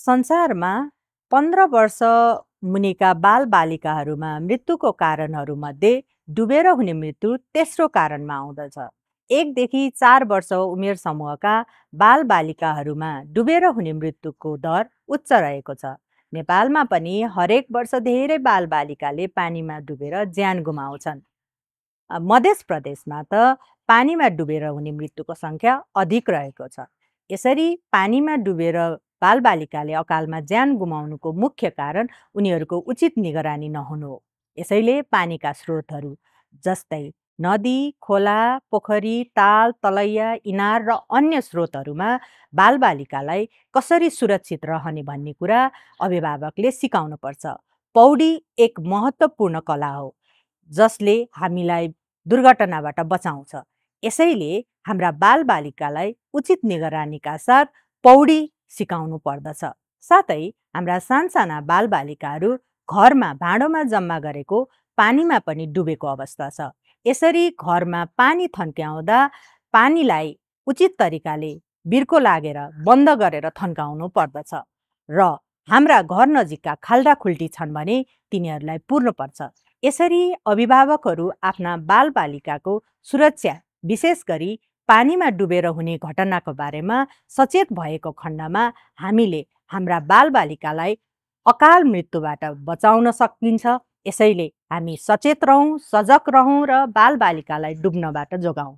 संसारमा 15 वर्ष मुनिका बालबालिकाहरूमा मृत्युको कारणहरूमध्ये डुबेर हुने मृत्यु तेस्रो कारणमा आउँदछ। 1 देखि 4 वर्ष उमेर समूहका बालबालिकाहरूमा डुबेर हुने मृत्युको दर उच्च रहेको छ। नेपालमा पनि हरेक वर्ष धेरै बालबालिकाले पानीमा डुबेर ज्यान गुमाउँछन्। मध्य प्रदेशमा त पानीमा डुबेर हुने मृत्युको सङ्ख्या अधिक रहेको छ। यसरी पानीमा डुबेर बालबालिकाले अकालमा ज्यान गुमाउनुको मुख्य कारण उनीहरूको उचित निगरानी नहुनु हो। यसैले पानीका स्रोतहरू जस्तै नदी, खोला, पोखरी, ताल, तलैया, इनार र अन्य स्रोतहरूमा बालबालिकालाई कसरी सुरक्षित रहने भन्ने कुरा अभिभावकले सिकाउनुपर्छ। पौडी एक महत्त्वपूर्ण कला हो जसले हामीलाई दुर्घटनाबाट बचाउँछ। यसैले हाम्रा बालबालिकालाई उचित निगरानीका साथ पौडी सिकाउनु पर्दछ। साथै हाम्रा सानसाना बालबालिकाहरू घरमा भाँडोमा जम्मा गरेको पानीमा पनि डुबेको अवस्था छ। यसरी घरमा पानी थन्क्याउँदा पानीलाई उचित तरिकाले बिर्को लागेर बन्द गरेर थन्काउनु पर्दछ र हाम्रा घर नजिकका खाल्डाखुल्टी छन् भने तिनीहरूलाई पुर्नुपर्छ। यसरी अभिभावकहरू आफ्ना बालबालिकाको सुरक्षा विशेष गरी पानीमा डुबेर हुने घटनाको बारेमा सचेत भएको खण्डमा हामीले हाम्रा बालबालिकालाई अकाल मृत्युबाट बचाउन सकिन्छ। यसैले हामी सचेत रहौँ, सजग रहौँ र बालबालिकालाई डुब्नबाट जोगाउँ।